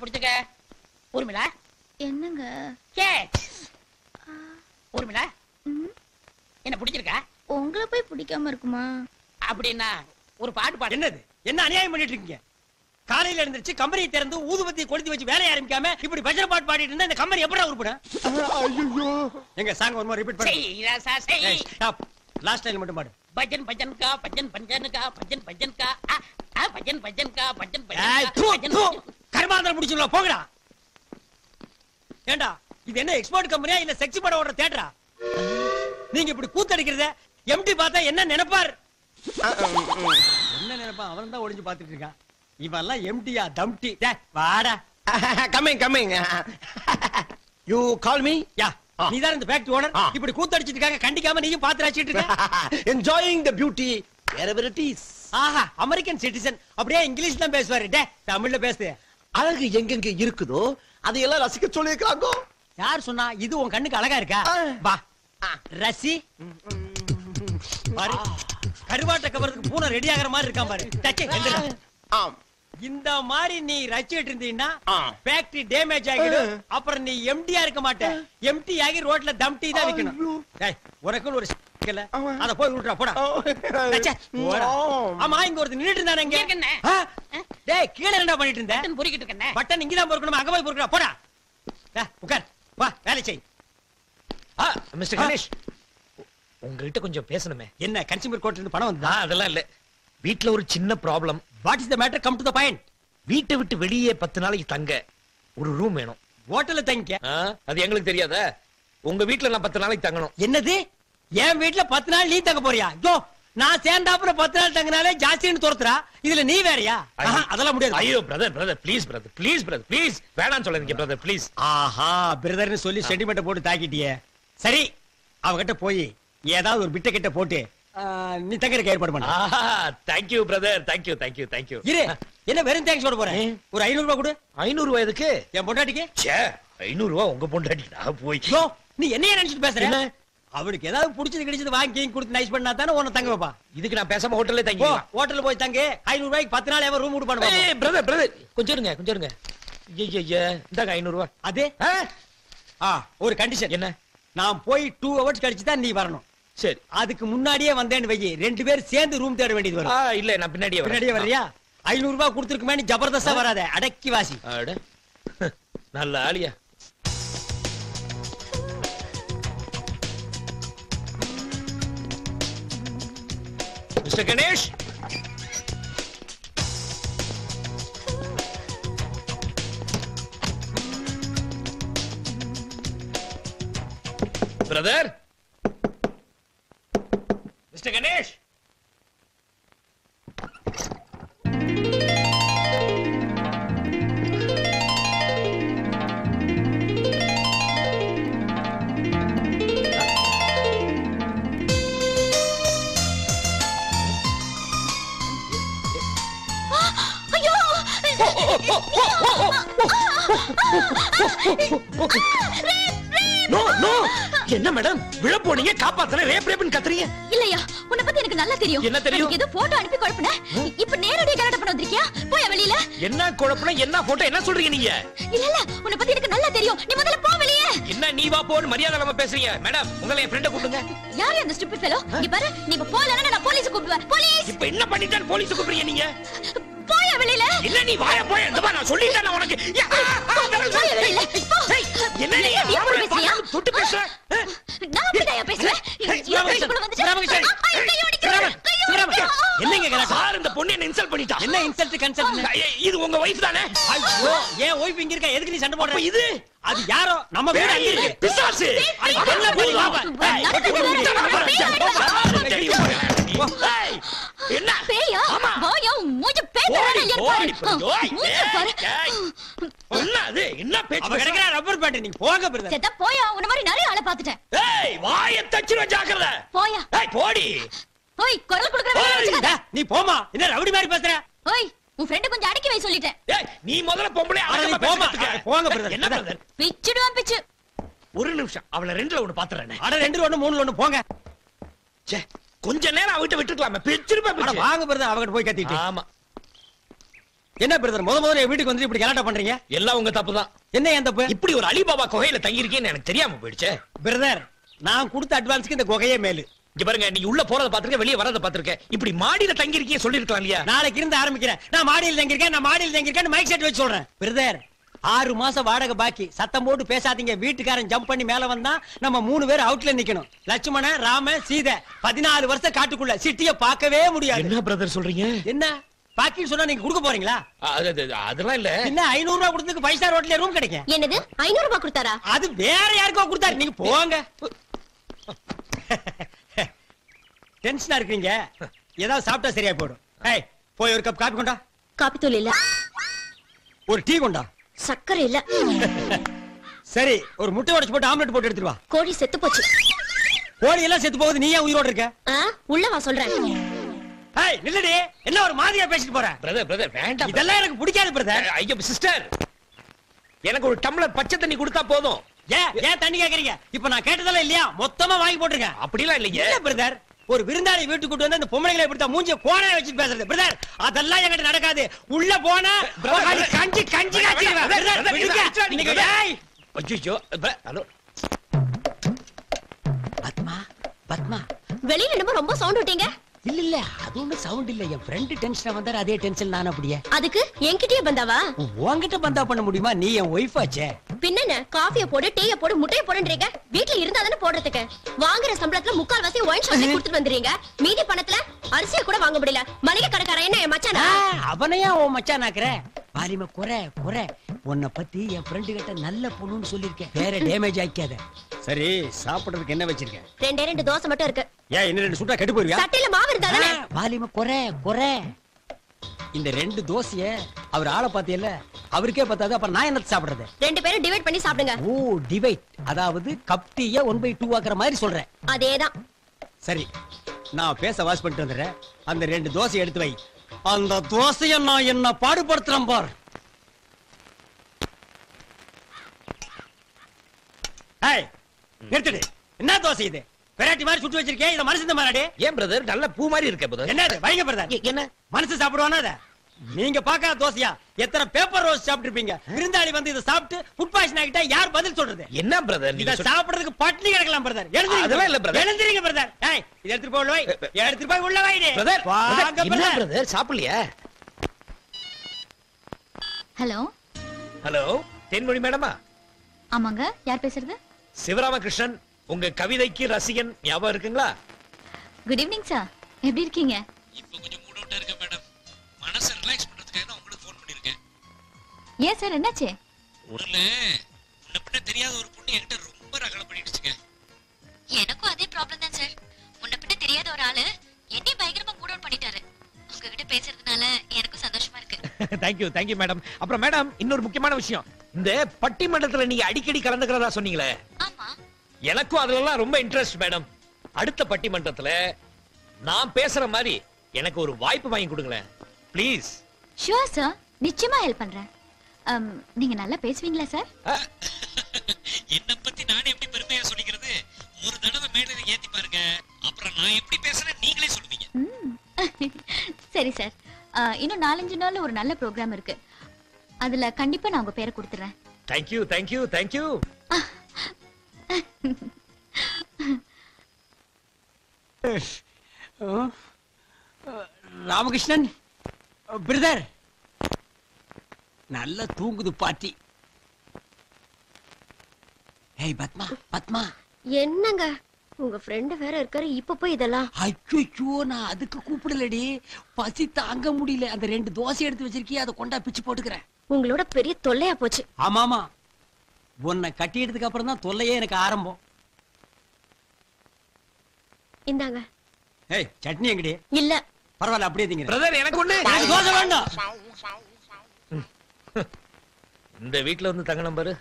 புடிச்சுக்க. ஊர்மிளா என்னங்க? ஊர்மிளா என்ன பிடிச்சிருக்கா? உங்களை போய் பிடிக்காம இருக்குமா? அப்படின்னா ஒரு பாட்டு பாடு. என்னது? என்ன அநியாயம் பண்ணிட்டு இருக்கீங்க? காலையில எழுந்திருச்சு கம்பெனியை திறந்து ஊதுபத்தி கொளுத்தி வச்சு வேலைய ஆரம்பிக்காம இப்படி பஜனை பாட்டு பாடிட்டு இருந்தா இந்த கம்பெனி எப்படா உருப்படும்? ஐயோ எங்க சாங் ஒரு மாதிரி ரிப்பீட் பண்ணு. செய் ராசா செய். ஸ்டாப். லாஸ்ட் லைன் மட்டும் பாடு. பஜன் பஜன் கா பஜன் பஜன் கா பஜன் பஜன் கா பஜன் பஜன் கா பஜன் ஏய் பஜன் தூ கர்மாந்தரம் முடிச்சுல போங்கடா. ஏண்டா இது என்ன எக்ஸ்போர்ட் கம்பெனியா இல்ல செக்ஸ் படம் ஓடுற தியேட்டரா? நீங்க இப்படி கூத்தடிக்கிறத எம்டி பார்த்தா என்ன நினைப்பார்? என்ன நினைப்பா? அவன் தான் ஒளிஞ்சு பாத்துட்டு இருக்கான். இவெல்லாம் எம்டியா தம்டி. டேய் வாடா. coming you call me யா நீ தான் இந்த ஃபேக்டரி ஓனர். இப்படி கூத்தடிச்சிட்டு இருக்காங்க கண்டிக்காம நீயும் பாத்து ரசிச்சிட்டு இருக்க. enjoying the beauty wherever it is. ஆஹா அமெரிக்கன் சிட்டிசன் அப்படியே இங்கிலீஷ் தான் பேசுவாரு. டேய் தமிழ்ல பேசு. அழகு எங்கெங்க இருக்குதோ அதையெல்லாம் ரசிக்க சொல்லிருக்காங்க. யார் சொன்னா? இது உன் கண்ணுக்கு அழகா இருக்கா? வா ரசி. பாரு கருவாட்ட கவரத்துக்கு பூனை ரெடி ஆகுற மாதிரி இருக்கான் பாரு. டச்சே எந்திரா. ஆம் இந்த மாதிரி நீ ரசிச்சிட்டு இருந்தீன்னா ஃபேக்டரி டேமேஜ் ஆகிடும். அப்புறம் நீ எம்டியா இருக்க மாட்ட. எம்டி ஆகி ரோட்ல தம்டி தான் விக்கணும். டேய் உனக்கு ஒரு இல்ல அத போய் விட்டுறா போடா. டச்சே போடா. ஆமா இங்க ஒருத்தர் நின்னுட்டு இருந்தானே இங்க. இருக்கனே. டேய் கீழ என்னடா பண்ணிட்டு இருந்த? பட்டன் பொறுக்கிட்டு இருக்கனே. பட்டன் இங்க தான் பொறுக்கணும். அங்க போய் பொறுக்கடா போடா. டேய் உட்கார். வா வேலை செய். மிஸ்டர் கணேஷ் உங்ககிட்ட கொஞ்சம் பேசணுமே. என்ன கன்சியூமர் கோர்ட்ல இருந்து பணம் வந்தா? அதெல்லாம் இல்ல. வீட்ல ஒரு சின்ன problem. What is the matter? Come to the point. வீட்டை விட்டு வெளியே 10 நாளைக்கு தங்க ஒரு ரூம் வேணும். ஹோட்டல்ல தங்கிக்க. அது எங்களுக்கு தெரியாதா? உங்க வீட்ல நான் 10 நாளைக்கு தங்கணும். என்னது? என் வீட்ல 10 நாள் நீ தங்க போறியா? யோ நான் சேர்ந்தாப்புல 10 நாள் தங்கினாலே ஜாஸ்தின்னு துரத்துறா. இதுல நீ வேறயா? அதெல்லாம் முடியாது. ஐயோ பிரதர் ப்ளீஸ் வேணாம்னு சொல்லாதீங்க பிரதர் ப்ளீஸ். ஆஹா பிரதர்னு சொல்லி சென்டிமெண்ட் போட்டு தாக்கிட்டியே. சரி அவகிட்ட போய் ஏதாவது ஒரு பிட்ட கிட்ட போட்டு நீ தங்கறதுக்கு ஏற்பாடு பண்ணு. Thank you brother. Thank you. இரு என்ன வெறும் தேங்க்ஸ் சொல்ல போறேன். ஒரு 500 ரூபாய் கொடு. 500 ரூபாய் எதுக்கு? என் பொண்டாட்டிக்கு. ச்சே 500 ரூபாய் உங்க பொண்டாட்டி நான் போய். யோ நீ என்னைய நினைச்சிட்டு பேசுற? என்ன? அவளுக்கு ஏதாவது பிடிச்சது கிடைச்சது வாங்கி கொடுத்து நைஸ் பண்ணா தானே உன்னை தங்க வைப்பா. இதுக்கு நான் பேசாம ஹோட்டல்ல தங்கி. ஹோட்டல்ல போய் தங்க. 500 ரூபாய்க்கு 10 நாள் எவன் ரூம் விட்டு பண்ணுவா? பிரதர் கொஞ்சம் இருங்க. ஐயா இந்தாங்க 500 ரூபாய். அது ஒரு கண்டிஷன். என்ன? நான் போய் 2 hours கழிச்சு தான் நீ வரணும். சரி அதுக்கு முன்னாடியே வந்தேன்னு வை. 2 பேரும் சேர்ந்து ரூம் தேட வேண்டியது வரும். இல்ல நான் பின்னாடியே வரியா? 500 ரூபாய் கொடுத்துருக்குமே நீ ஜபர்தஸ்தா வராத. அடக்கி வாசி. அட நல்ல ஆளியா. Mister Ganesh brother. Mister Ganesh என்ன மேடம் விழ போனீங்க காப்பாத்தல ரேப்னு கத்துறீங்க? இல்லையா உன்னை பத்தி எனக்கு நல்லா தெரியும். என்ன தெரியும்? ஏதோ போட்டோ அனுப்பி குழப்பன. இப்ப நேரடியா கரெக்ட் பண்ண வந்திருக்கியா? போய் வெளியில. என்ன குழப்பன? என்ன போட்டோ? என்ன சொல்றீங்க நீங்க? இல்ல உன்னை பத்தி எனக்கு நல்லா தெரியும். நீ முதல்ல போ வெளியே. என்ன நீ வா போன்னு மரியாதை இல்லாம பேசுறீங்க? மேடம் உங்களை என் ஃப்ரெண்ட கூப்பிடுங்க. யார் அந்த ஸ்டூபிட் ஃபெலோ? இங்க பாரு நீ போலனா நான் போலீஸ் கூப்பிடுவேன். போலீஸ். இப்போ என்ன பண்ணிட்டான் போலீஸ் கூப்பிடுறீங்க நீங்க? போய் வெளியில. இல்ல நீ வாய போய் இந்த நான் சொல்லிட்டேன் உனக்கு. போய் வெளியில. என்ன நீ அப்படி பேசுறியா? தொட்டு பேசுற? நான் அப்படியே பேசுவேன். என்னங்க கரெக்ட்? சார் இந்த பொண்ணு என்ன இன்சல்ட் பண்ணிட்டா. என்ன இன்சல்ட் கன்சல்ட்? இது உங்க வைஃப் தானே? ஐயோ ஏன் வைஃப் இங்க இருக்கா? எதுக்கு நீ சண்டை போடுற? இது அது யாரோ நம்ம வீடு அங்க இருக்கு. பிசாசு. என்ன பண்ணி என்ன பேயா? வாயா மூஞ்ச பேத்தறல இல்லையா பாரு. மூஞ்ச பாரு. என்னது? என்ன பேச்சு? அவ கிடைக்கிற ரப்பர் பேண்ட் நீ போங்க பிரதர். செத்த போயா. உன்ன மாதிரி நிறைய ஆளை பாத்துட்டேன். ஏய் வாயை தச்சிர ஜாக்கிரதை. போயா. ஏய் போடி. ஓய் குரல் குடுக்குற வேலை வச்சுக்காத. நீ போமா. என்ன ரவுடி மாதிரி பேசுற? ஓய் உன் ஃப்ரெண்ட் கொஞ்சம் அடக்கி வை சொல்லிட்டேன். ஏய் நீ முதல்ல பொம்பளை அடக்கி போமா. போங்க பிரதர். என்ன பிரதர்? பிச்சுடுவான் பிச்சு. ஒரு நிமிஷம் அவளை ரெண்டுல ஒன்னு பாத்துறேன். அட 2 1 3 1 போங்க. கொஞ்ச நேரம் அவகிட்ட விட்டுக்கலாமே. பிச்சிருப்பா வாங்க பிரதர். அவகிட்ட போய் கத்திட்டு. ஆமா என்ன பிரதர் முதல்ல என் வீட்டுக்கு வந்து இப்படி கலாட்டா பண்றீங்க? எல்லாம் உங்க தப்பு தான். என்ன என் தப்பு? இப்படி ஒரு அலிபாபா குகையில தங்கி இருக்கேன்னு எனக்கு தெரியாம போயிடுச்சே. பிரதர் நான் கொடுத்த அட்வான்ஸ்க்கு இந்த குகையே மேலு. இங்க பாருங்க, நீங்க உள்ள போறத பாத்துருக்க, வெளிய வரத பாத்துருக்க. இப்படி மாடியில தங்கி இருக்கீங்க சொல்லிருக்கலாம் இல்லையா? நாளைக்கு இருந்து ஆரம்பிக்கிறேன். நான் மாடியில் தங்கியிருக்கேன் மைக் செட் வச்சு சொல்றேன். பிரதர் 6 மாசம் வாடகை பாக்கி. சத்தம் போட்டு பேசாதீங்க. வீட்டுக்காரன் ஜம்ப் பண்ணி மேல வந்தா நம்ம 3 பேர் அவுட்ல நிக்கணும். லட்சுமண, ராம, சீதை 14 வருஷம் காட்டுக்குள்ள சிட்டிய பார்க்கவே முடியாது. என்ன பிரதர் சொல்றீங்க? என்ன பாக்கின்னு சொன்னா நீங்க கொடுக்க போறீங்களா? அதெல்லாம் இல்ல. என்ன 500 ரூபாய் கொடுத்ததுக்கு 5 ஸ்டார் ஹோட்டல்ல ரூம் கிடைக்கும். என்னது 500 ரூபாய் கொடுத்தாரா? அது வேற யாருக்கோ கொடுத்தாரு. நீங்க போங்க. டென்ஷனா இருக்கீங்க. ஏதாவது சாப்பிட்டா சரியா போயிடும். ஏய் போய் ஒரு கப் காபி கொண்டா. காபி தூள் இல்ல. ஒரு டீ கொண்டா. சக்கரை இல்ல. சரி ஒரு முட்டை உடைச்சு போட்டு ஆம்லெட் போட்டு எடுத்துட்டு வா. கோழி செத்து போச்சு. கோழி எல்லாம் செத்து போகுது, நீ ஏன் உயிரோட இருக்க? உள்ள வா சொல்றேன். ஏய் நில்லடி, என்ன ஒரு மாதிரியா பேசிட்டு போற? பிரதர் வேண்டாம். இதெல்லாம் எனக்கு பிடிக்காது பிரதர். ஐயோ சிஸ்டர், எனக்கு ஒரு டம்ளர் பச்சை தண்ணி கொடுத்தா போதும். ஏன் தண்ணி கேக்குறீங்க? இப்ப நான் கேட்டதெல்லாம் இல்லையா? மொத்தமா வாங்கி போட்டுருக்கேன். அப்படிலாம் இல்லையே. இல்ல பிரதர், ஒரு விருந்தாளி வீட்டுக்கு கூட்டு வந்து அந்த பொம்பளைகளை இப்படி மூஞ்சிய கோணா வச்சுட்டு பேசுறது பிரதர், அதெல்லாம் என்கிட்ட நடக்காது. உள்ள போனா கஞ்சி காய்ச்சிடுவேன் பிரதர். நீங்க ஐயோ ஹலோ பத்மா பத்மா, வெளியில என்னமோ ரொம்ப சவுண்ட் விட்டீங்க. இல்ல அது ஒண்ணு சவுண்ட் இல்ல. என் ஃப்ரெண்ட் டென்ஷனா வந்தாரு, அதே டென்ஷன் நான். அப்படியே அதுக்கு என்கிட்டயே பந்தாவா? உன்கிட்ட பந்தா பண்ண முடியுமா? நீ என் ஒய்ஃப் ஆச்சே. பின்னென்ன காஃபிய போடு, டீய போடு, முட்டைய போடுன்றீங்க. வீட்ல இருந்தா தானே போடுறதுக்கு. வாங்குற சம்பளத்துல 3/4 ஒயின் ஷாப்ல கொடுத்துட்டு வந்துறீங்க. மீதி பணத்துல அரிசியை கூட வாங்க முடியல. மளிகை கடைக்காரன் என்ன என் மச்சானா? அவனையா உன் மச்சான் ஆக்குற? பாலிம குறை உன்னை பத்தி என் ஃப்ரெண்டு கிட்ட நல்ல பொண்ணுன்னு சொல்லிருக்கேன். வேற டேமேஜ் ஆக்காத. சரி சாப்பிடுறதுக்கு என்ன வச்சிருக்கேன்? 2 தோசை மட்டும் இருக்கு. ஏன் இன்னும் 2 சுட்டா கெட்டு போயிருவியா? சட்டையில மாவு இருந்தா தானே. பாலிம குறை இந்த 2 தோசைய அவர் ஆளை பாத்தியல்ல, அவருக்கே பத்தாது. அப்புறம் நான் என்ன சாப்பிடுறது? 2 பேரும் டிவைட் பண்ணி சாப்பிடுங்க. ஓ டிவைட், அதாவது கப் டீய 1/2 ஆக்குற மாதிரி சொல்றேன். அதேதான். சரி நான் பேச வாஷ் பண்ணிட்டு வந்துடுறேன். அந்த 2 தோசை எடுத்து வை. அந்த தோசைய நான் என்ன பாடுபடுத்துறேன் பார். எடுத்துடு. என்ன தோசை இது? வெரைட்டி மாதிரி சுட்டு வச்சிருக்கேன். இத மனுஷன் மாறாடே. ஏன் பிரதர், நல்ல பூ மாதிரி இருக்க பிரதர். என்னது வைங்க பிரதர்? என்ன மனுஷன் சாப்பிடுவானா அத? நீங்க பாக்காத தோசையா? எத்தனை பேப்பர் ரோஸ் சாப்பிட்டுருப்பீங்க. விருந்தாளி வந்து இத சாப்பிட்டு ஃபுட் பாய்சன் ஆகிட்டா யார் பதில் சொல்றது? என்ன பிரதர், இத சாப்பிடுறதுக்கு பட்டினி கிடக்கலாம் பிரதர். அதெல்லாம் இல்ல பிரதர். எழுந்திரீங்க பிரதர். ஏய் இத எடுத்து போய் உள்ள வை. எடுத்து போய் உள்ள வைடே பிரதர். வாங்க என்ன பிரதர். பிரதர் சாப்பிடலையா? ஹலோ ஹலோ தென்மொழி மேடமா? ஆமாங்க, யார் பேசுறது? சிவராமகிருஷ்ணன், உங்க கவிதைக்கு ரசிகன். ஞாபகம் இருக்குங்களா? குட் ஈவினிங் சார், எப்படி இருக்கீங்க? இப்போ கொஞ்சம் மூட் அவுட்டா இருக்க மேடம். மனசை ரிலாக்ஸ் பண்றதுக்காக தான் உங்களுக்கு ஃபோன் பண்ணிருக்கேன். ஏன் சார், என்னாச்சு? ஒருல முன்ன பின்ன தெரியாத ஒரு பொண்ணு என்கிட்ட ரொம்ப ரகலை பண்ணிடுச்சுங்க. எனக்கும் அதே ப்ராப்ளம் தான் சார். முன்ன பின்ன தெரியாத ஒரு ஆளு என்னை பயங்கரமா மூட் அவுட் பண்ணிட்டாரு. உங்ககிட்ட பேசுறதுனால எனக்கும் சந்தோஷமா இருக்கு. Thank you madam. அப்புறம் மேடம், இன்னொரு முக்கியமான விஷயம். இந்த பட்டிமன்றத்துல நீங்க அடிக்கடி கலந்துக்கிறதா சொன்னீங்களே, ஆமா, எனக்கும் அதுலலாம் ரொம்ப இன்ட்ரெஸ்ட் மேடம். அடுத்த பட்டிமன்றத்துல நான் பேசுற மாதிரி எனக்கு ஒரு வாய்ப்பு வாங்கி கொடுங்களேன் ப்ளீஸ். ஷூர் சார், நிச்சயமா ஹெல்ப் பண்றேன். நீங்க நல்லா பேசுவீங்களா சார்? என்ன பத்தி நானே எப்படி பெருமையா சொல்லிக்கிறது? ஒரு தடவை மேடையில ஏத்தி பாருங்க, அப்புறம் நான் எப்படி பேசுறேன் நீங்களே சொல்லுவீங்க. சரி சார், இன்னும் 4-5 நாள்ல ஒரு நல்ல ப்ரோக்ராம் இருக்கு. அதுல கண்டிப்பா நான் உங்க பேரை கொடுத்துறேன். Thank you. ராமகிருஷ்ணன் பிரதர், நல்ல தூங்குது பாட்டி. ஏய் பத்மா. என்னங்க, உங்க ஃப்ரெண்ட் வேற இருக்காரு, இப்ப போய் இதெல்லாம்? அச்சோ, நான் அதுக்கு கூப்பிடலடி. பசி தாங்க முடியல. அந்த 2 தோசை எடுத்து வச்சிருக்கிய, அதை கொண்டா பிச்சு போட்டுக்கிறேன். உங்களோட பெரிய தொல்லையா போச்சு. ஆமாமா, உன்னை கட்டி எடுத்ததுக்கு அப்புறம் தான் தொல்லையே எனக்கு ஆரம்பம். இந்தாங்க. ஏய் சட்னி எங்கடி? இல்ல பரவாயில்ல, அப்படியே திங்க பிரதர். எனக்கு ஒண்ணு தோசை வேண்டாம். இந்த வீட்ல வந்து தங்க நம்பரு